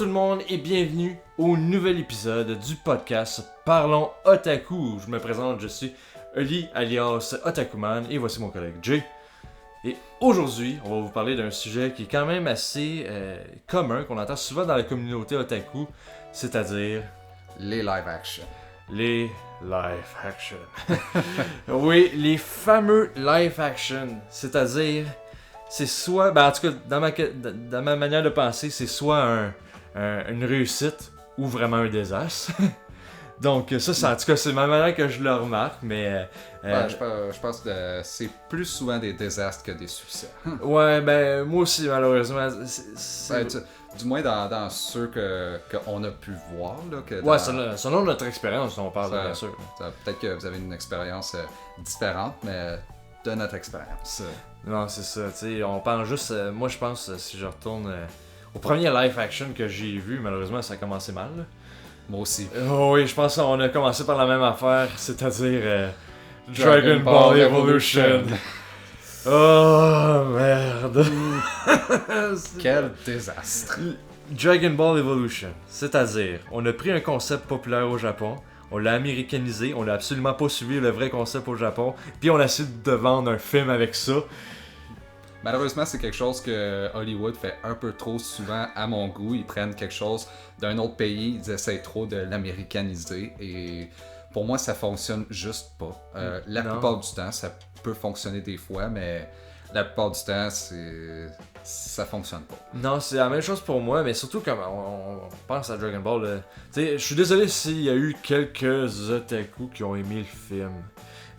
tout le monde et bienvenue au nouvel épisode du podcast Parlons Otaku. Je me présente, je suis Oli alias Otakuman et voici mon collègue Jay. Et aujourd'hui, on va vous parler d'un sujet qui est quand même assez commun, qu'on entend souvent dans la communauté otaku, c'est-à-dire les live action. Les live action. Oui, les fameux live action, c'est-à-dire, c'est soit, en tout cas, dans ma manière de penser, c'est soit une réussite ou vraiment un désastre. Donc ça, en tout cas, c'est ma manière que je le remarque, mais... je pense que c'est plus souvent des désastres que des succès. Ouais, moi aussi, malheureusement. Du moins dans ceux qu'on a pu voir. Là, ouais, selon notre expérience, on parle bien sûr. Peut-être que vous avez une expérience différente, mais de notre expérience. Non, c'est ça, tu sais, on pense juste... moi, je pense, si je retourne au premier live action que j'ai vu, malheureusement, ça a commencé mal, là. Moi aussi. Oui, je pense qu'on a commencé par la même affaire, c'est-à-dire Dragon Ball Evolution. Oh, merde. Quel désastre. Dragon Ball Evolution, c'est-à-dire, on a pris un concept populaire au Japon, on l'a américanisé, on l'a absolument pas suivi le vrai concept au Japon, puis on a essayé de vendre un film avec ça. Malheureusement, c'est quelque chose que Hollywood fait un peu trop souvent à mon goût. Ils prennent quelque chose d'un autre pays, ils essaient trop de l'américaniser et pour moi, ça fonctionne juste pas. La plupart du temps, ça peut fonctionner des fois, mais la plupart du temps, ça fonctionne pas. Non, c'est la même chose pour moi, mais surtout quand on pense à Dragon Ball. Tu sais, je suis désolé s'il y a eu quelques otaku qui ont aimé le film.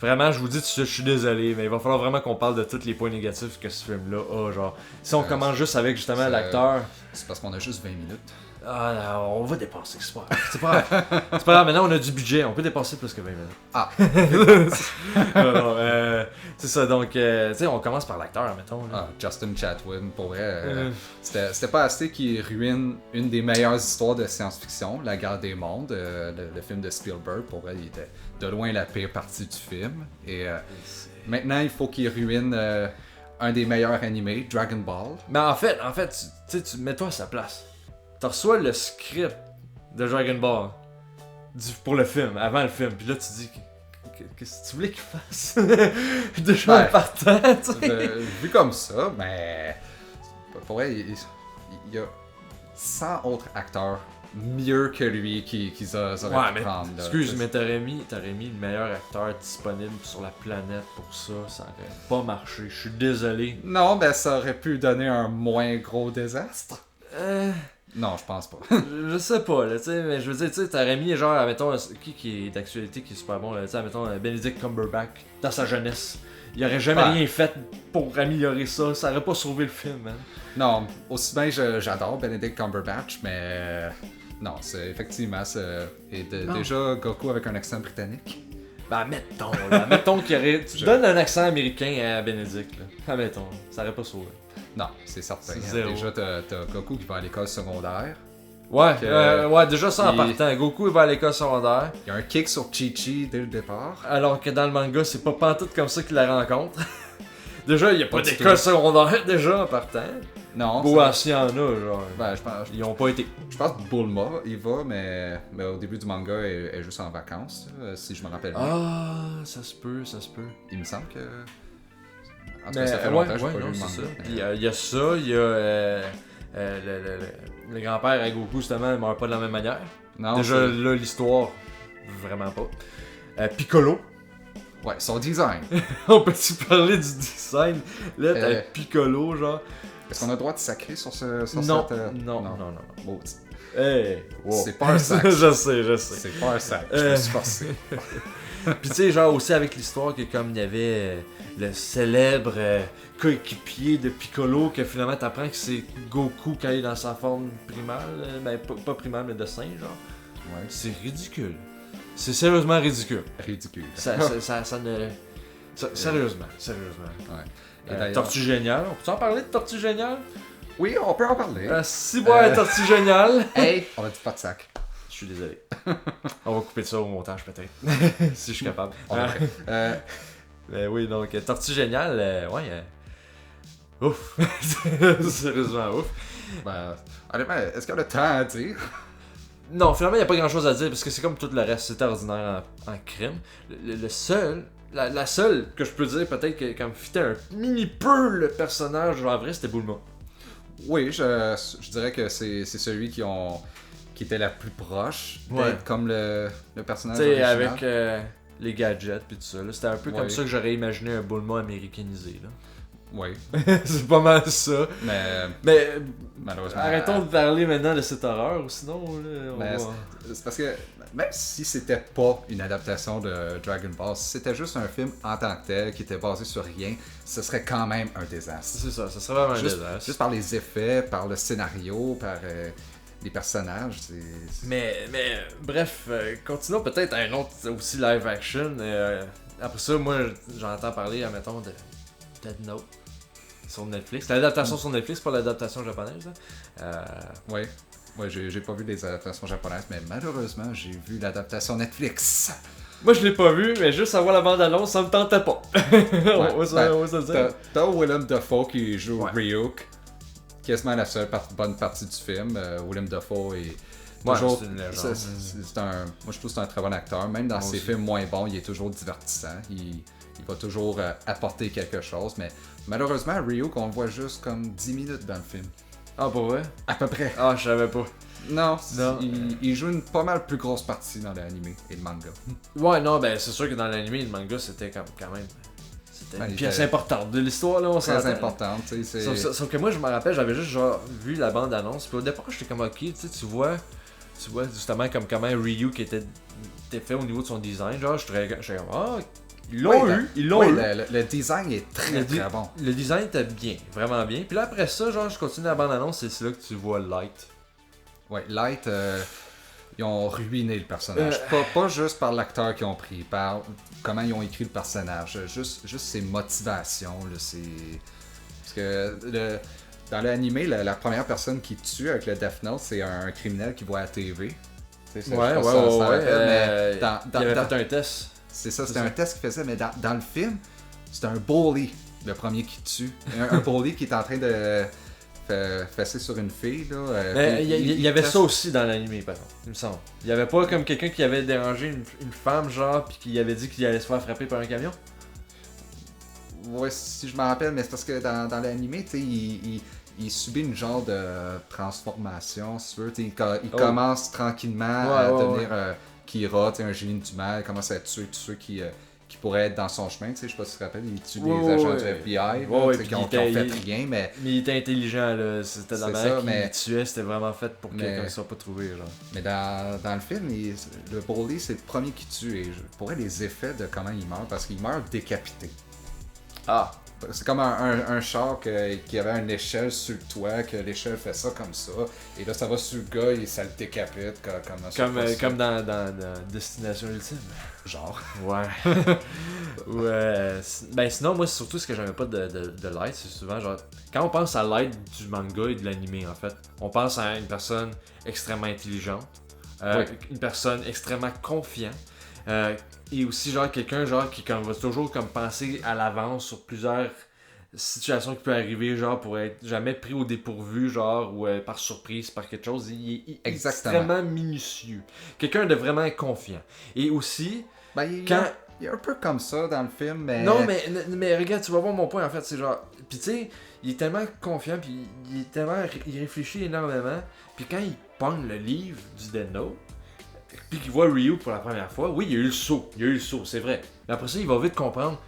Vraiment, je vous dis, je suis désolé, mais il va falloir vraiment qu'on parle de tous les points négatifs que ce film-là a. Genre, si on commence juste avec justement l'acteur. C'est parce qu'on a juste 20 minutes. Ah, non, on va dépasser, c'est pas grave. C'est pas grave, maintenant on a du budget, on peut dépasser plus que 20 minutes. Ah! non, c'est ça, donc, tu sais, on commence par l'acteur, mettons. Ah, Justin Chatwin, pour vrai, c'était pas assez qui ruine une des meilleures histoires de science-fiction, La Guerre des Mondes, le film de Spielberg. Pour vrai, il était de loin la pire partie du film. Et maintenant, il faut qu'il ruine un des meilleurs animés, Dragon Ball. Mais en fait, tu mets-toi à sa place. Tu reçois le script de Dragon Ball pour le film, avant le film, puis là tu dis qu'est-ce que tu voulais qu'il fasse? Déjà en partant, tu sais. Vu comme ça, mais pour vrai, il y a 100 autres acteurs mieux que lui qu'ils auraient pu prendre. Excuse, mais t'aurais mis le meilleur acteur disponible sur la planète pour ça aurait pas marché. Je suis désolé. Non, ça aurait pu donner un moins gros désastre. Non, je pense pas. Je sais pas, là, tu sais, mais je veux dire, tu sais, t'aurais mis, genre, mettons, qui est d'actualité, qui est super bon, là, tu sais, mettons, Benedict Cumberbatch, dans sa jeunesse. Il aurait jamais rien fait pour améliorer ça, ça aurait pas sauvé le film, man. Non, aussi bien j'adore Benedict Cumberbatch, mais non, c'est effectivement, déjà Goku avec un accent britannique. Mettons qu'il y aurait... Tu donnes un accent américain à Benedict, là. Admettons, ça aurait pas sauvé. Non, c'est certain. C'est déjà, t'as Goku qui va à l'école secondaire. Ouais, déjà ça en partant. Goku il va à l'école secondaire. Il y a un kick sur Chi-Chi dès le départ. Alors que dans le manga, c'est pas pantoute comme ça qu'il la rencontre. Déjà, il y a pas d'école secondaire déjà en partant. Non. Boassi en a, genre. Je pense. Ils ont pas été. Je pense que Bulma, il va, mais au début du manga, elle est juste en vacances, si je me rappelle bien. Ah, ça se peut. Il me semble que... En tout cas, ça fait longtemps que j'ai pas lu non, le c'est manga. ça. Il y a ça, il y a le grand-père à Goku, justement, il meurt pas de la même manière. Non, déjà, là, l'histoire, vraiment pas. Piccolo. Ouais, son design. On peut-tu parler du design? Là, t'as Piccolo, genre. Est-ce qu'on a le droit de sacrer sur non. cette... Non. Maudit. Hey, wow. C'est pas un sac. je sais. C'est pas un sac, je me suis forcé. Puis tu sais, genre aussi avec l'histoire que comme il y avait le célèbre coéquipier de Piccolo, que finalement t'apprends que c'est Goku quand il est dans sa forme primale, pas primale mais de singe, genre. Ouais. C'est ridicule. C'est sérieusement ridicule. Ridicule. Ça ne... Sérieusement. Ouais. Tortue Géniale, on peut en parler de Tortue Géniale? Oui, on peut en parler. Tortue Géniale. Hey, on a dit pas de sac. Je suis désolé. On va couper ça au montage peut-être. Si je suis capable. Oui, oui, donc Tortue Géniale, Ouf. Sérieusement, ouf. Ben, honnêtement, est-ce qu'on a le temps à dire? Non, finalement, il n'y a pas grand-chose à dire parce que c'est comme tout le reste, c'est ordinaire en crime. Le seul, la seule que je peux dire peut-être que me fitait un mini peu le personnage en vrai, c'était Bulma. Oui, je dirais que c'est celui qui était la plus proche d'être comme le personnage Tu sais, original. avec les gadgets puis tout ça, là, c'était un peu comme ça que j'aurais imaginé un Bulma américanisé. Là. Oui, C'est pas mal ça. Mais malheureusement... arrêtons de parler maintenant de cette horreur, ou sinon, là, on Mais va... c'est parce que même si c'était pas une adaptation de Dragon Ball, si c'était juste un film en tant que tel qui était basé sur rien, ce serait quand même un désastre. C'est ça serait vraiment un désastre. Juste par les effets, par le scénario, par les personnages. Mais bref, continuons peut-être à un autre aussi live action. Après ça, moi j'entends parler, admettons, de Dead Note sur Netflix. L'adaptation sur Netflix, pas l'adaptation japonaise. Oui. Ouais, j'ai pas vu les adaptations japonaises, mais malheureusement, j'ai vu l'adaptation Netflix. Moi, je l'ai pas vu, mais juste avoir la bande-annonce, ça me tentait pas. On va se dire. T'as Willem Dafoe qui joue Ryuk, quasiment la seule bonne partie du film. Willem Dafoe est toujours... c'est une légende. Moi, je trouve que c'est un très bon acteur. Même dans ses films moins bons, il est toujours divertissant. Il va toujours apporter quelque chose, mais malheureusement, Ryuk, on le voit juste comme 10 minutes dans le film. Ah, pour vrai? À peu près. Ah, je savais pas. Non. Il joue une pas mal plus grosse partie dans l'anime et le manga. Ouais, non, ben c'est sûr que dans l'anime et le manga, c'était quand même... C'était une pièce importante de l'histoire, là, on s'entend. Très importante, tu sais. Sauf que moi, je me rappelle, j'avais juste genre vu la bande-annonce, puis au départ, j'étais comme, ok, tu vois justement comme comment Ryu qui était fait au niveau de son design, genre, j'étais comme, ah, ils l'ont eu. Le design est très bon. Le design était bien, vraiment bien. Puis là, après ça, genre, je continue la bande-annonce, c'est là que tu vois Light. Ouais, Light, ils ont ruiné le personnage. Pas juste par l'acteur qu'ils ont pris, par comment ils ont écrit le personnage. Juste ses motivations, là, c'est... Parce que dans l'animé, la première personne qui tue avec le Death Note, c'est un criminel qui voit à la TV. Ouais. Il avait fait un test. C'est ça, c'était un test qu'il faisait, mais dans le film, c'était un bully, le premier qui tue. Un bully qui est en train de fesser sur une fille. Là, il y avait ça aussi dans l'anime, par exemple, il me semble. Il y avait pas comme quelqu'un qui avait dérangé une femme, genre, puis qui avait dit qu'il allait se faire frapper par un camion? Ouais, si je me rappelle, mais c'est parce que dans l'anime, tu sais, il subit une genre de transformation, si tu veux. Il commence tranquillement à devenir Kira, un génie du mal, il commence à tuer tous ceux qui pourraient être dans son chemin. Je sais pas si tu te rappelles, il tue les agents du FBI qui ont fait rien, mais il était intelligent, là. C'était dans la manière qu'il tuait, c'était vraiment fait pour quelqu'un ne soit pas trouvé. Genre. Mais dans le film, le bully, c'est le premier qui tue. Et je pourrais les effets de comment il meurt, parce qu'il meurt décapité. Ah! C'est comme un char qui avait une échelle sur le toit, que l'échelle fait ça comme ça, et là ça va sur le gars et ça le décapite comme dans Destination Ultime. Genre. Ouais. Ben sinon, moi surtout ce que j'aimais pas de Light, c'est souvent genre, quand on pense à Light du manga et de l'anime en fait, on pense à une personne extrêmement intelligente, une personne extrêmement confiante. Et aussi genre quelqu'un genre qui va toujours comme penser à l'avance sur plusieurs situations qui peuvent arriver, genre pour être jamais pris au dépourvu, genre ou par surprise par quelque chose. Il est extrêmement minutieux, quelqu'un de vraiment confiant. Et aussi il est un peu comme ça dans le film, mais non, mais regarde, tu vas voir mon point en fait, c'est genre, puis tu sais, il est tellement confiant, puis il réfléchit énormément, puis quand il pogne le livre du Death Note, puis qu'il voit Ryuk pour la première fois, oui, il y a eu le saut, c'est vrai. Mais après ça, il va vite comprendre,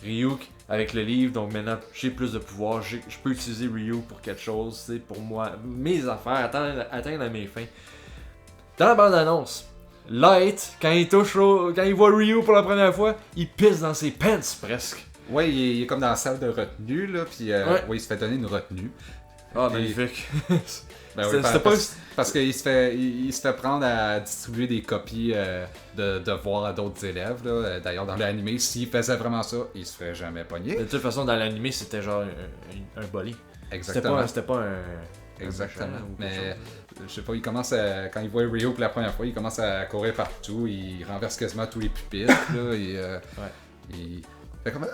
Ryuk, avec le livre, donc maintenant, j'ai plus de pouvoir, je peux utiliser Ryuk pour quelque chose, c'est pour moi, mes affaires, atteindre à mes fins. Dans la bande-annonce, Light, quand il voit Ryu pour la première fois, il pisse dans ses pants presque. Ouais, il est comme dans la salle de retenue, là, puis il se fait donner une retenue. Ah, magnifique. Parce qu'il se fait prendre à distribuer des copies de devoirs à d'autres élèves. Là. D'ailleurs, dans l'anime, s'il faisait vraiment ça, il se ferait jamais pogner. De toute façon, dans l'anime, c'était genre un bully. Exactement. C'était pas un... Exactement. Mais je sais pas, quand il voit Ryu pour la première fois, il commence à courir partout, il renverse quasiment tous les pupitres. Là, il fait comme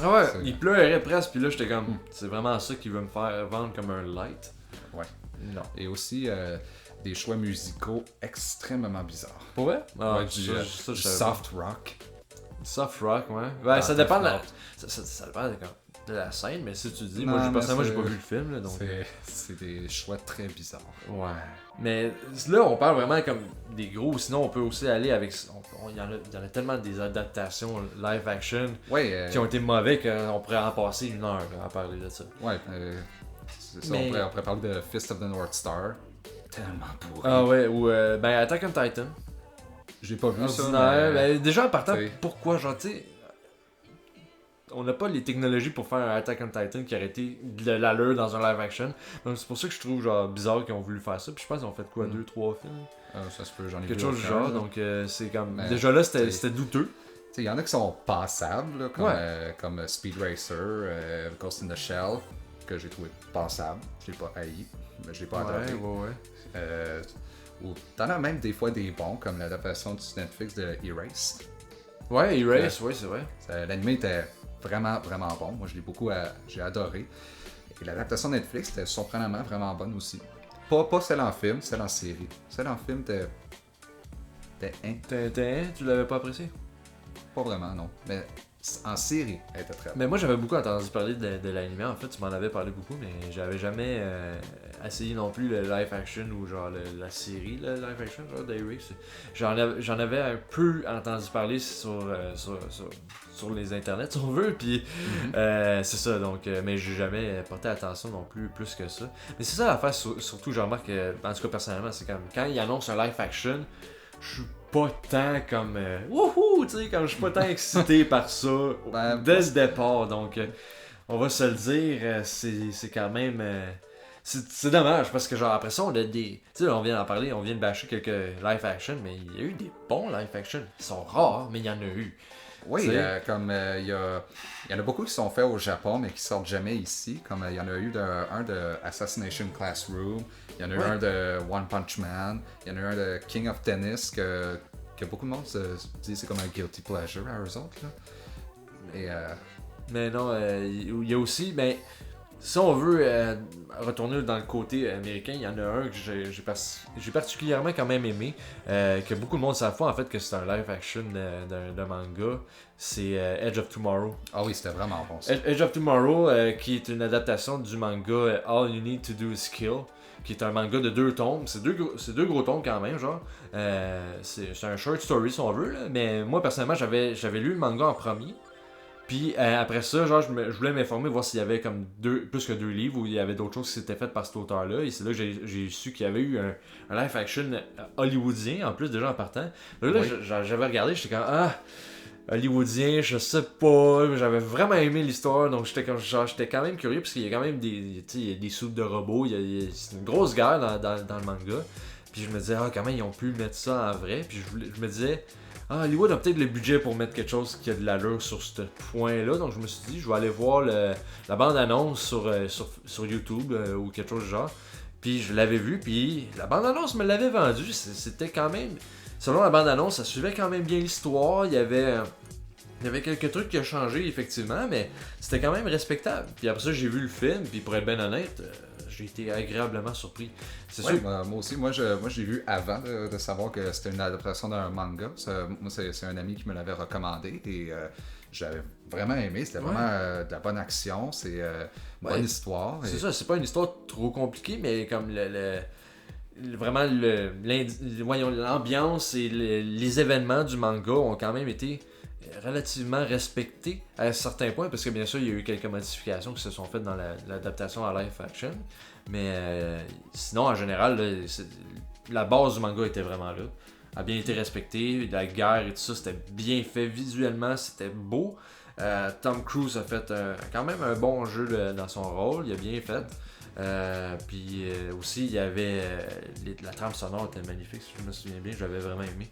Ah ouais, C'est- il pleurait presque, puis là j'étais comme, c'est vraiment ça qu'il veut me faire vendre comme un light. Ouais. Non. Et aussi des choix musicaux extrêmement bizarres. Pour vrai? Ah, Ouais, ça, du je savais pas. soft rock. Soft rock, ouais. Ben, Dans ça dépend de la... Death Ça dépend de la scène, mais si tu dis, Non, moi mais personnellement j'ai c'est- pas vu le film, là, donc... C'est des choix très bizarres. Ouais. Mais là, on parle vraiment comme des gros, sinon on peut aussi aller avec... Il y en a tellement des adaptations live action Ouais, qui ont été mauvais qu'on pourrait en passer 1 heure là, à parler de ça. ouais c'est ça, Mais- on pourrait parler de Fist of the North Star. Tellement pourri. Ah ouais, ou ben Attack on Titan. J'ai pas vu ça. Ordinaire. mais- Ben, déjà en partant, t'sais. pourquoi, genre, tu sais... On n'a pas les technologies pour faire un Attack on Titan qui aurait été de l'allure dans un live action. Donc c'est pour ça que je trouve genre bizarre qu'ils ont voulu faire ça. Puis je pense qu'ils ont fait quoi, 2-3 films? Ça se peut, j'en ai Quelque vu chose du aucun, genre, là. donc c'est comme... Mais, déjà là, t'sais, c'était douteux. Il y en a qui sont passables, là, comme, Ouais. comme Speed Racer, Ghost in the Shell, que j'ai trouvé passable. Je l'ai pas haï, mais je l'ai pas adoré. ouais. Ou t'en as même des fois des bons, comme l'adaptation du Netflix de Erased. Ouais, Erase, ouais, c'est vrai. L'anime était vraiment, vraiment bon. Moi, je l'ai beaucoup j'ai adoré. Et l'adaptation Netflix était surprenamment vraiment bonne aussi. Pas celle en film, celle en série. Celle en film était Tintin, tu l'avais pas apprécié? pas vraiment, non. Mais en série, elle était très bonne. Mais moi j'avais beaucoup entendu parler de l'anime, en fait tu m'en avais parlé beaucoup, mais j'avais jamais essayé non plus le live action ou genre la série le live action genre d'Erase. J'en avais un peu entendu parler sur les internets si on veut, puis c'est ça donc, mais j'ai jamais porté attention non plus que ça. Mais c'est ça l'affaire, surtout je remarque, en tout cas personnellement, c'est comme quand ils annoncent un live action, je suis pas tant comme wouhou, tu sais, comme je suis pas tant excité par ça Ben, dès le départ, donc on va se le dire, c'est quand même c'est dommage parce que genre après ça on a des, tu sais, on vient d'en parler, on vient de bâcher quelques live action, mais il y a eu des bons live action, ils sont rares mais il y en a eu. Oui, Tu sais. comme il y en a beaucoup qui sont faits au Japon mais qui sortent jamais ici. Comme il y en a eu un de Assassination Classroom, il y en a eu Ouais. un de One Punch Man, il y en a eu un de King of Tennis que beaucoup de monde se dit c'est comme un guilty pleasure à eux autres. Là. Et Mais non, il y a aussi, ben, si on veut retourner dans le côté américain, il y en a un que j'ai particulièrement quand même aimé, que beaucoup de monde savent pas en fait que c'est un live action d'un manga, c'est Edge of Tomorrow. ah oui, c'était vraiment bon ça. Edge of Tomorrow, qui est une adaptation du manga All You Need to Do is Kill, qui est un manga de 2 tomes. C'est deux gros tomes quand même, genre. C'est un short story si on veut, là. Mais moi personnellement, j'avais lu le manga en premier. Puis après ça, genre, je voulais m'informer, voir s'il y avait comme plus que 2 livres ou il y avait d'autres choses qui s'étaient faites par cet auteur-là. Et c'est là que j'ai su qu'il y avait eu un live action hollywoodien, en plus, déjà en partant. Là, Oui. j'avais regardé, j'étais comme, hollywoodien, je sais pas, j'avais vraiment aimé l'histoire, donc j'étais quand même curieux, parce qu'il y a quand même des, tu sais, il y a des soupes de robots, c'est une grosse guerre dans le manga. Puis je me disais, comment ils ont pu mettre ça en vrai, puis je me disais... Hollywood a peut-être le budget pour mettre quelque chose qui a de l'allure sur ce point-là. Donc je me suis dit, je vais aller voir la bande-annonce sur YouTube ou quelque chose du genre. Puis je l'avais vu, puis la bande-annonce me l'avait vendu. C'était quand même... Selon la bande-annonce, ça suivait quand même bien l'histoire. Il y avait quelques trucs qui ont changé, effectivement, mais c'était quand même respectable. Puis après ça, j'ai vu le film, puis pour être bien honnête, j'ai été agréablement surpris. C'est Ouais, sûr. moi aussi, moi j'ai vu avant de savoir que c'était une adaptation d'un manga. Moi, c'est un ami qui me l'avait recommandé et j'avais vraiment aimé. C'était vraiment de la bonne action, c'est une bonne histoire. C'est et- ça, c'est pas une histoire trop compliquée, mais comme vraiment voyons, l'ambiance et les événements du manga ont quand même été relativement respectés à un certain point, parce que bien sûr il y a eu quelques modifications qui se sont faites dans l'adaptation à live action, mais sinon en général la base du manga était vraiment là, a bien été respectée, la guerre et tout ça c'était bien fait visuellement, c'était beau. Tom Cruise a fait quand même un bon jeu dans son rôle, il a bien fait. Puis aussi il y avait la trame sonore était magnifique, si je me souviens bien, je l'avais vraiment aimé.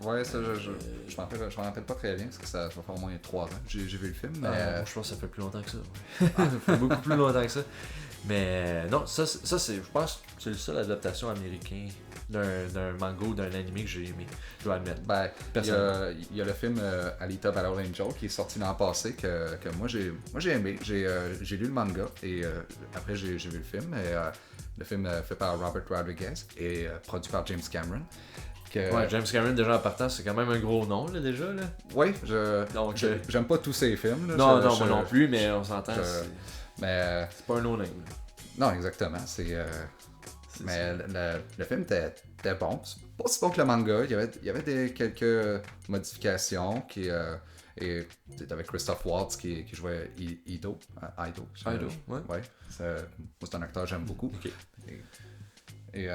Ouais, ça, je m'en rappelle pas très bien parce que ça va faire au moins 3 ans. J'ai vu le film, mais. Moi, je pense que ça fait plus longtemps que ça. Ouais. Ça fait beaucoup plus longtemps que ça. Mais non, ça c'est, je pense que c'est le seul adaptation américain d'un manga ou d'un anime que j'ai aimé, je dois admettre. Ben, Personnellement. il y a le film Alita Battle Angel qui est sorti l'an passé que moi j'ai aimé. J'ai lu le manga et après j'ai vu le film. Et, le film fait par Robert Rodriguez et produit par James Cameron. Ouais, James Cameron, déjà en partant, c'est quand même un gros nom, là, déjà. Là. Oui, Donc, j'aime pas tous ses films. Là. Non, moi non plus, mais on s'entend. Mais c'est pas un no-name. Non, exactement. Mais le film était bon. C'est pas si bon que le manga. Il y avait quelques modifications et avec Christophe Waltz qui jouait Ido. Ido, ouais. Ouais. C'est un acteur que j'aime beaucoup. Okay. Et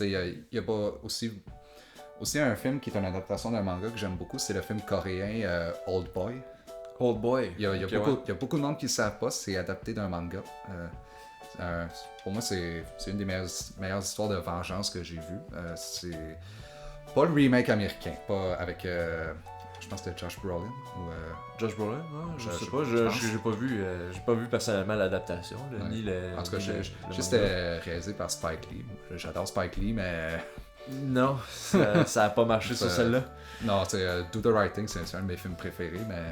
il y a pas aussi un film qui est une adaptation d'un manga que j'aime beaucoup, c'est le film coréen Old Boy. Old Boy. Il y a beaucoup de monde qui ne savent pas, c'est adapté d'un manga. Pour moi, c'est une des meilleures histoires de vengeance que j'ai vues. C'est pas le remake américain, pas avec. Je pense que c'était Josh Brolin. Josh Brolin? Je sais pas, j'ai pas vu personnellement l'adaptation. Ouais. Ni en tout cas, c'était réalisé par Spike Lee. J'adore Spike Lee, mais. Non, ça a pas marché sur celle-là. Non, Do the Right Thing, c'est un de mes films préférés, mais.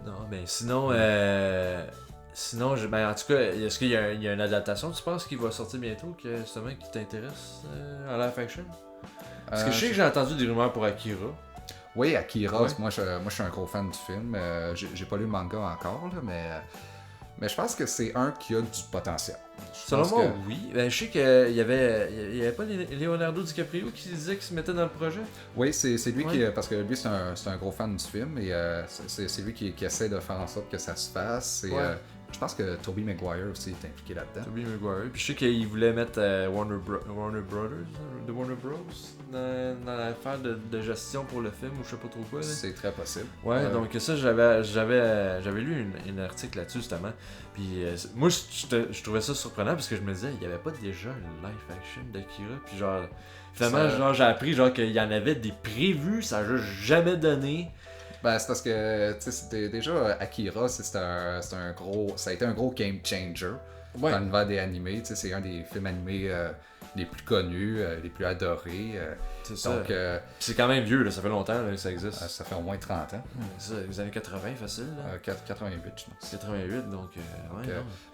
Non, mais sinon, en tout cas, est-ce qu'il y a une adaptation, tu penses, qui va sortir bientôt, justement, qui t'intéresse en live action? Parce que je sais que j'ai entendu des rumeurs pour Akira. Oui, Akira, ouais. moi je suis un gros fan du film. J'ai pas lu le manga encore, là, mais je pense que c'est un qui a du potentiel. Selon moi, oui. Ben, je sais qu'il y avait pas Leonardo DiCaprio qui disait qu'il se mettait dans le projet. Oui, c'est lui qui. Parce que lui, c'est un gros fan du film et c'est lui qui essaie de faire en sorte que ça se fasse. Et, je pense que Tobey Maguire aussi est impliqué là-dedans. Tobey Maguire. Puis je sais qu'il voulait mettre Warner Brothers, de Warner Bros. Dans l'affaire de gestion pour le film ou je sais pas trop quoi. C'est très possible. Ouais, donc ça, j'avais lu un article là-dessus justement. Puis moi, je trouvais ça surprenant parce que je me disais, il y avait pas déjà un live action d'Akira. Puis genre, finalement, j'ai appris qu'il y en avait des prévus, ça n'a jamais donné. Ben, c'est parce que, tu sais, c'était déjà Akira, ça a été un gros game changer dans l'univers des animés. Tu sais, c'est un des films animés les plus connus, les plus adorés. C'est ça. Donc, c'est quand même vieux, là, ça fait longtemps là, que ça existe. Ça fait au moins 30 ans. C'est ça, les années 80, facile. 88, je pense. 88, donc,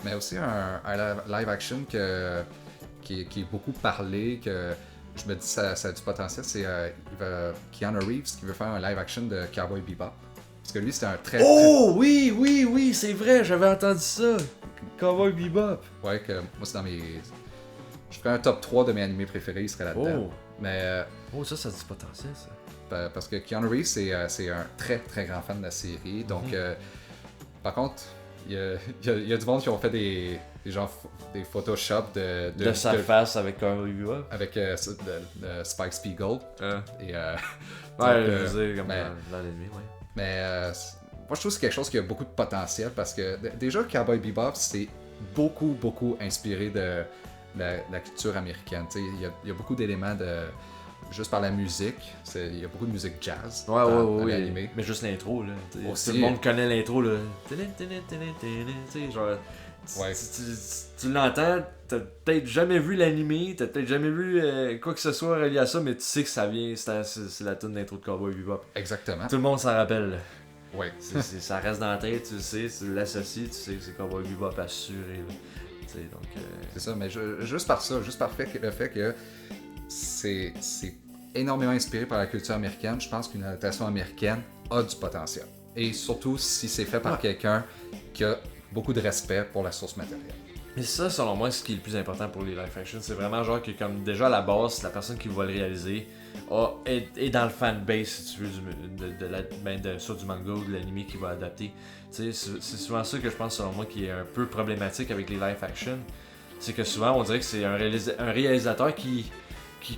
mais aussi un live action qui est beaucoup parlé, que je me dis ça a du potentiel, c'est Keanu Reeves qui veut faire un live action de Cowboy Bebop. Parce que lui, c'était un très... Oui, c'est vrai, j'avais entendu ça. Cowboy Bebop. Ouais, que moi, c'est dans mes... Je ferais un top 3 de mes animés préférés, il serait là-dedans. Mais... ça a du potentiel, ça. Parce que Keanu Reeves, c'est un très, très grand fan de la série. Donc, par contre, il y a du monde qui ont fait des Photoshop de sa face avec Cowboy Bebop. Avec Spike Spiegel. Et, je veux dire, comme dans l'ennemi, Mais moi, je trouve que c'est quelque chose qui a beaucoup de potentiel parce que déjà, Cowboy Bebop, c'est beaucoup, beaucoup inspiré de la culture américaine. Il y a beaucoup d'éléments juste par la musique. Il y a beaucoup de musique jazz dans l'animé. Mais juste l'intro, là. Tout le monde connaît l'intro, là. Genre... Tu l'entends, t'as peut-être jamais vu l'animé, t'as peut-être jamais vu quoi que ce soit relié à ça, mais tu sais que ça vient, c'est la tune d'intro de Cowboy Bebop. Exactement. Tout le monde s'en rappelle. Oui. Ça reste dans la tête, tu le sais, tu l'associes, tu sais que c'est Cowboy Bebop assuré. C'est ça, mais juste par le fait que c'est énormément inspiré par la culture américaine, je pense qu'une adaptation américaine a du potentiel. Et surtout si c'est fait par quelqu'un qui a beaucoup de respect pour la source matérielle. Mais ça, selon moi, ce qui est le plus important pour les live action, c'est vraiment genre que comme déjà à la base, la personne qui va le réaliser est dans le fanbase, si tu veux, soit du manga ou de l'anime qui va adapter. C'est souvent ça que je pense, selon moi, qui est un peu problématique avec les live action. C'est que souvent, on dirait que c'est un réalisateur qui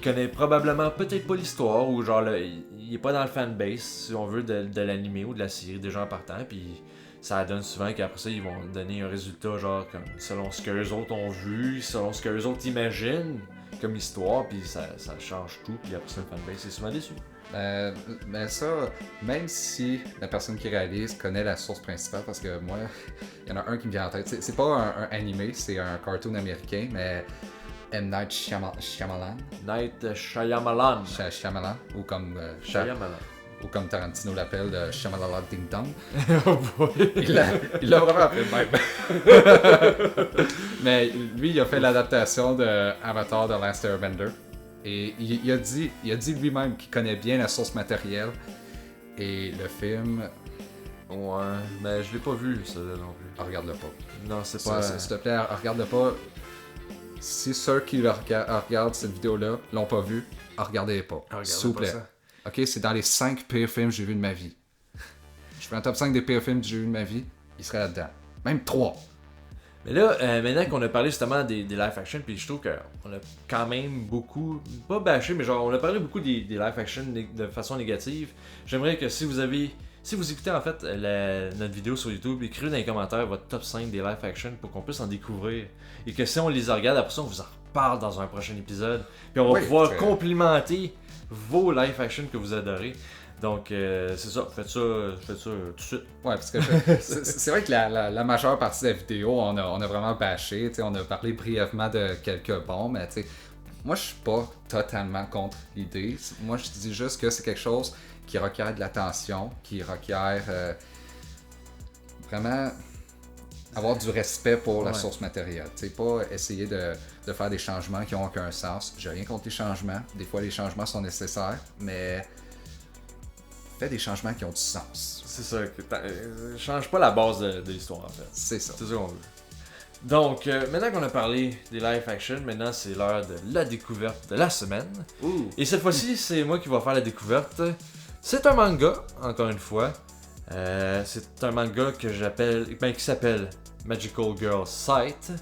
connaît probablement peut-être pas l'histoire, ou genre il est pas dans le fanbase, si on veut, de l'anime ou de la série déjà en partant, puis ça donne souvent qu'après ça, ils vont donner un résultat genre comme selon ce que les autres ont vu, selon ce que les autres imaginent comme histoire, puis ça change tout, puis après ça, le fanbase est souvent déçu. Mais ça, même si la personne qui réalise connaît la source principale, parce que moi, il y en a un qui me vient en tête. C'est pas un animé, c'est un cartoon américain, mais M. Night Shyamalan. Night Shyamalan. Shyamalan, ou comme, Shyamalan. ou comme Tarantino l'appelle, Shyamalala Ding Dong. Oh boy. Il l'a vraiment appelé même. Mais lui, il a fait l'adaptation de Avatar The Last Airbender. Et il a dit lui-même qu'il connaît bien la source matérielle. Et le film... Ouais, mais je l'ai pas vu, ça là non plus. Regarde-le pas. Non, c'est pas... S'il te plaît, regarde-le pas. Si ceux qui regardent cette vidéo-là l'ont pas vu, regardez pas. S'il vous plaît. Ok, c'est dans les 5 pires films que j'ai vus de ma vie. Je fais un top 5 des pires films que j'ai vus de ma vie, il serait là-dedans. Même 3. Mais là, maintenant qu'on a parlé justement des live action, puis je trouve qu'on a quand même beaucoup, pas bâché, mais genre on a parlé beaucoup des live action de façon négative. J'aimerais que si vous écoutez en fait notre vidéo sur YouTube, écrivez dans les commentaires votre top 5 des live action pour qu'on puisse en découvrir. Et que si on les regarde, après ça on vous en reparle dans un prochain épisode. Puis on va pouvoir complimenter vos live action que vous adorez. Donc, c'est ça, faites ça tout de suite. Ouais, parce que c'est vrai que la majeure partie de la vidéo, on a vraiment bâché, on a parlé brièvement de quelques bons, mais moi je suis pas totalement contre l'idée. Moi je dis juste que c'est quelque chose qui requiert de l'attention, qui requiert vraiment avoir du respect pour la source matérielle. Pas essayer de faire des changements qui n'ont aucun sens. J'ai rien contre les changements. Des fois, les changements sont nécessaires, mais fais des changements qui ont du sens. C'est ça. Change pas la base de l'histoire, en fait. C'est ça. C'est ça qu'on veut. Donc, maintenant qu'on a parlé des live action, maintenant c'est l'heure de la découverte de la semaine. Ouh. Et cette fois-ci, c'est moi qui vais faire la découverte. C'est un manga, encore une fois. C'est un manga que qui s'appelle Magical Girl Sight,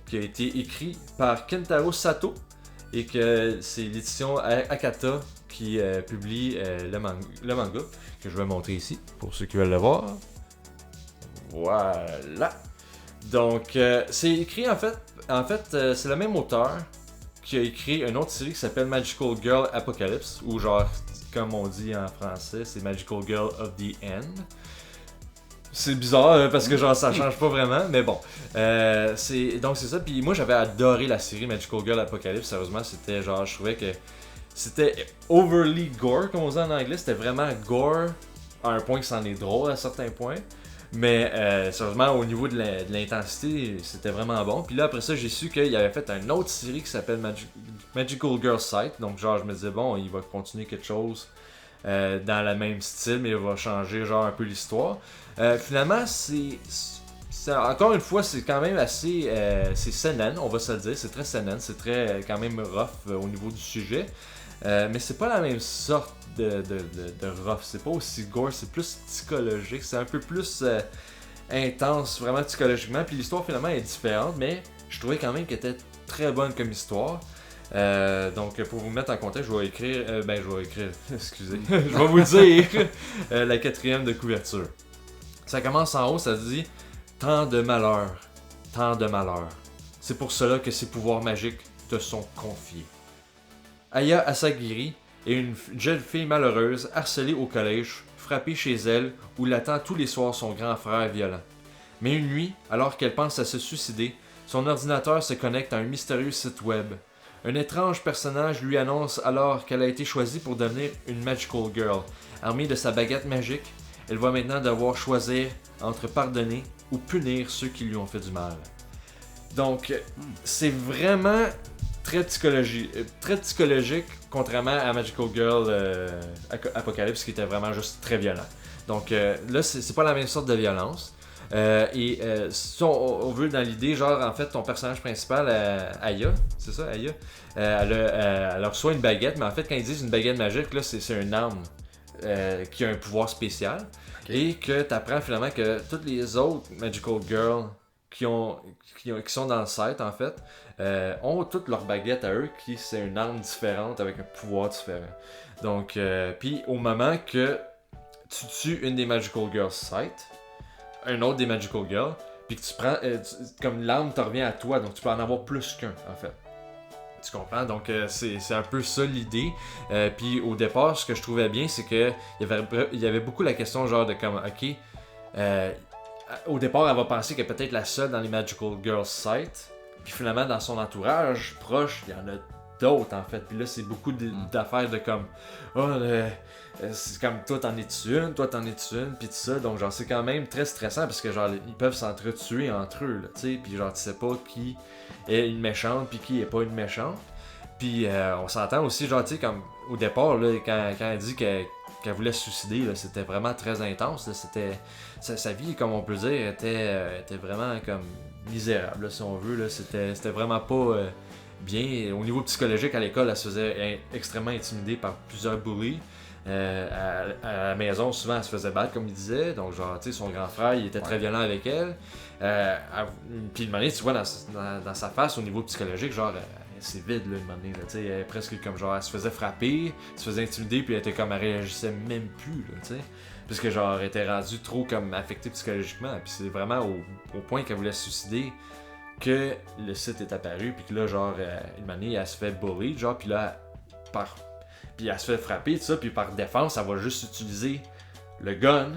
qui a été écrit par Kentaro Sato et que c'est l'édition Akata qui publie le manga que je vais montrer ici pour ceux qui veulent le voir. Voilà. Donc c'est écrit en fait c'est le même auteur qui a écrit une autre série qui s'appelle Magical Girl Apocalypse, ou genre comme on dit en français, c'est Magical Girl of the End. C'est bizarre parce que genre ça change pas vraiment, mais bon. Donc c'est ça, puis moi j'avais adoré la série Magical Girl Apocalypse, sérieusement, c'était genre, je trouvais que c'était overly gore, comme on dit en anglais, c'était vraiment gore à un point que c'en est drôle à certains points. Mais sérieusement, au niveau de l'intensité, c'était vraiment bon. Puis là, après ça, j'ai su qu'il avait fait une autre série qui s'appelle Magical Girl Sight. Donc genre, je me disais, bon, il va continuer quelque chose dans le même style, mais il va changer genre un peu l'histoire. Finalement, encore une fois, c'est quand même assez... c'est seinen, on va se le dire. C'est très seinen, c'est très quand même rough au niveau du sujet. Mais c'est pas la même sorte de rough, c'est pas aussi gore, c'est plus psychologique, c'est un peu plus intense vraiment psychologiquement, puis l'histoire finalement est différente, mais je trouvais quand même qu'elle était très bonne comme histoire. Donc pour vous mettre en contexte, je vais écrire, excusez, je vais vous dire la 4e de couverture. Ça commence en haut, ça dit « Tant de malheur, tant de malheur. C'est pour cela que ces pouvoirs magiques te sont confiés. » Aya Asagiri est une jeune fille malheureuse, harcelée au collège, frappée chez elle, où l'attend tous les soirs son grand frère violent. Mais une nuit, alors qu'elle pense à se suicider, son ordinateur se connecte à un mystérieux site web. Un étrange personnage lui annonce alors qu'elle a été choisie pour devenir une Magical Girl. Armée de sa baguette magique, elle va maintenant devoir choisir entre pardonner ou punir ceux qui lui ont fait du mal. Donc, c'est vraiment très psychologique, contrairement à Magical Girl Apocalypse, qui était vraiment juste très violent. Donc là, c'est pas la même sorte de violence. Si on veut dans l'idée, genre en fait ton personnage principal, Aya, c'est ça, Aya, elle reçoit une baguette, mais en fait quand ils disent une baguette magique, là c'est une arme qui a un pouvoir spécial. Okay. Et que tu apprends finalement que toutes les autres Magical Girls qui sont dans le site en fait ont toutes leurs baguettes à eux, qui c'est une arme différente avec un pouvoir différent. Donc puis au moment que tu tues une des Magical Girls site, un autre des Magical Girls, puis que tu prends comme l'arme te revient à toi, donc tu peux en avoir plus qu'un en fait. Tu comprends? Donc c'est un peu ça l'idée. Puis au départ, ce que je trouvais bien, c'est que il y avait beaucoup la question genre de comme ok, au départ elle va penser qu'elle est peut-être la seule dans les Magical Girls site, Puis finalement, dans son entourage proche, il y en a d'autres en fait. Puis là, c'est beaucoup d'affaires de comme, c'est comme toi t'en es-tu une, toi t'en es-tu une, puis tout ça. Donc genre c'est quand même très stressant parce que genre ils peuvent s'entretuer entre eux, tu sais. Puis genre tu sais pas qui est une méchante puis qui est pas une méchante. Puis on s'entend aussi genre tu sais comme au départ là quand elle dit qu'elle voulait se suicider, là, c'était vraiment très intense. Là, c'était sa vie comme on peut dire était vraiment comme misérable là, si on veut là. C'était vraiment pas bien. Au niveau psychologique, à l'école, elle se faisait extrêmement intimider par plusieurs bullies. À la maison, souvent, elle se faisait battre, comme il disait. Donc, genre, tu sais, son grand frère, il était très violent avec elle. Puis, une manière, tu vois, dans sa face, au niveau psychologique, genre, c'est vide, là, une manière. Tu sais, elle est presque comme, genre, elle se faisait frapper, elle se faisait intimider, puis elle était comme, elle réagissait même plus, là, tu sais. Parce que, genre, elle était rendue trop, comme, affectée psychologiquement. Puis, c'est vraiment au point qu'elle voulait se suicider que le site est apparu, puis que là, genre, une manière, elle se fait bully, genre, puis là, puis elle se fait frapper, tout ça, puis par défense, elle va juste utiliser le gun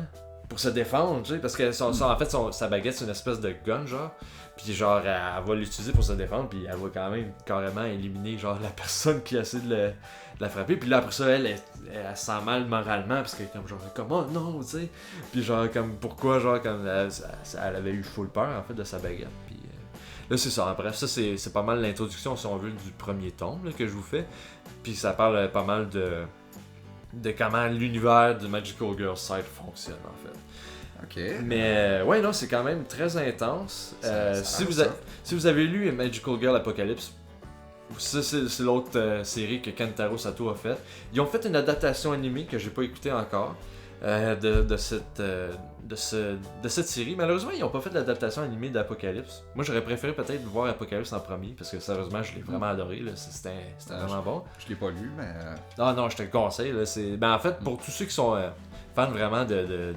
pour se défendre, tu sais, parce que en fait, sa baguette, c'est une espèce de gun, genre, puis genre, elle va l'utiliser pour se défendre, puis elle va quand même carrément éliminer, genre, la personne qui essaie de la frapper, puis là, après ça, elle se sent mal moralement, parce qu'elle est comme, genre, oh non, tu sais, puis genre, comme, pourquoi, genre, comme, elle avait eu full peur, en fait, de sa baguette, puis là, c'est ça. Bref, ça, c'est pas mal l'introduction, si on veut, du premier tome là, que je vous fais. Puis ça parle pas mal de comment l'univers de Magical Girl Side fonctionne, en fait. Ok. Mais, ouais, non, c'est quand même très intense. Si vous avez lu Magical Girl Apocalypse, ça, c'est l'autre série que Kentaro Sato a fait. Ils ont fait une adaptation animée que j'ai pas écoutée encore. De cette série. Malheureusement, ils n'ont pas fait l'adaptation animée d'Apocalypse. Moi, j'aurais préféré peut-être voir Apocalypse en premier, parce que sérieusement, je l'ai vraiment adoré. Là. C'était vraiment bon. Je l'ai pas lu, mais... Non, je te le conseille. Là. Ben, en fait, pour tous ceux qui sont fans vraiment de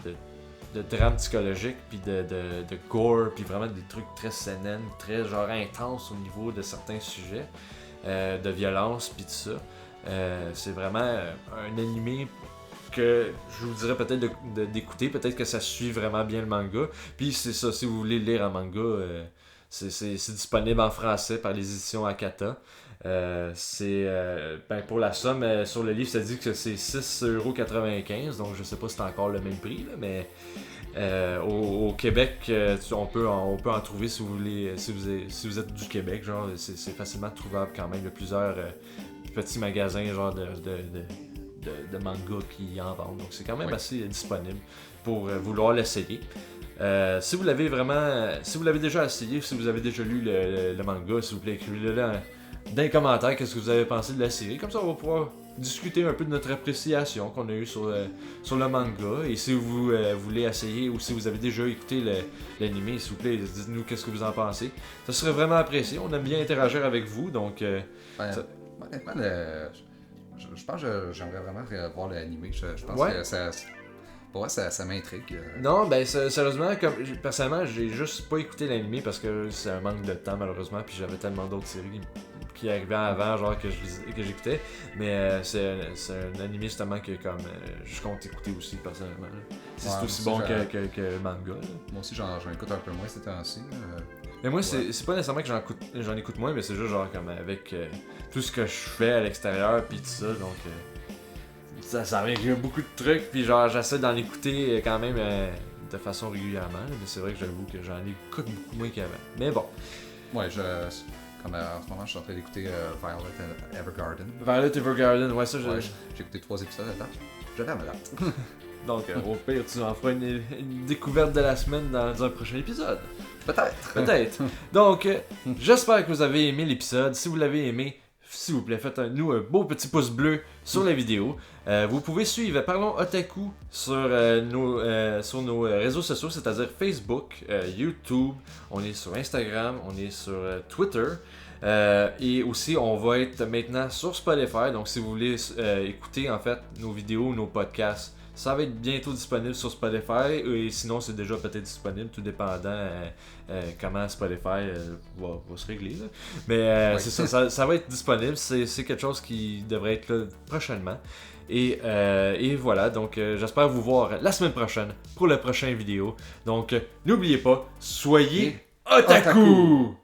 drame psychologique, puis de gore, puis vraiment des trucs très sénènes, très genre intenses au niveau de certains sujets, de violence, puis tout ça. C'est vraiment un animé que je vous dirais peut-être d'écouter, peut-être que ça suit vraiment bien le manga. Puis c'est ça, si vous voulez lire un manga, c'est disponible en français par les éditions Akata. Ben pour la somme, sur le livre, ça dit que c'est 6,95€, donc je sais pas si c'est encore le même prix, là, mais au Québec, on peut en trouver si vous voulez, si vous êtes du Québec, genre c'est facilement trouvable quand même. Il y a plusieurs petits magasins genre de manga qui en vendent. Donc c'est quand même assez disponible pour vouloir l'essayer. Si vous l'avez déjà essayé, si vous avez déjà lu le manga, s'il vous plaît, écrivez-le dans les commentaires qu'est-ce que vous avez pensé de la série. Comme ça, on va pouvoir discuter un peu de notre appréciation qu'on a eue sur le manga. Et si vous voulez essayer ou si vous avez déjà écouté l'anime, s'il vous plaît, dites-nous qu'est-ce que vous en pensez. Ça serait vraiment apprécié. On aime bien interagir avec vous, donc... Honnêtement, je pense que j'aimerais vraiment voir l'anime. Je pense que ça... Pour moi, ça m'intrigue. Non, ben sérieusement, personnellement, j'ai juste pas écouté l'anime parce que c'est un manque de temps malheureusement, puis j'avais tellement d'autres séries qui arrivaient avant, genre que j'écoutais. Mais c'est un anime justement que comme je compte écouter aussi personnellement. C'est aussi bon que le manga. Là. Moi aussi, j'en écoute un peu moins ces temps-ci. Mais moi, c'est pas nécessairement que j'en écoute moins, mais c'est juste genre comme avec tout ce que je fais à l'extérieur, puis tout ça, donc... Ça m'écrit beaucoup de trucs, puis genre j'essaie d'en écouter quand même de façon régulièrement, mais c'est vrai que j'avoue que j'en écoute beaucoup moins qu'avant. Mais bon. Ouais, comme en ce moment, je suis en train d'écouter Violet Evergarden. Violet Evergarden, ouais, ça j'ai écouté 3 épisodes à date. Je l'aime à date. Donc au pire, tu en feras une découverte de la semaine dans un prochain épisode. Peut-être. Donc, j'espère que vous avez aimé l'épisode. Si vous l'avez aimé, s'il vous plaît, faites-nous un beau petit pouce bleu sur la vidéo. Vous pouvez suivre Parlons Otaku sur nos réseaux sociaux, c'est-à-dire Facebook, YouTube, on est sur Instagram, on est sur Twitter. Et aussi, on va être maintenant sur Spotify. Donc, si vous voulez écouter en fait nos vidéos, nos podcasts, ça va être bientôt disponible sur Spotify. Et sinon, c'est déjà peut-être disponible, tout dépendant comment Spotify va se régler. Là. Mais c'est ça va être disponible. C'est quelque chose qui devrait être là prochainement. Et voilà, donc j'espère vous voir la semaine prochaine pour la prochaine vidéo. Donc, n'oubliez pas, soyez otaku!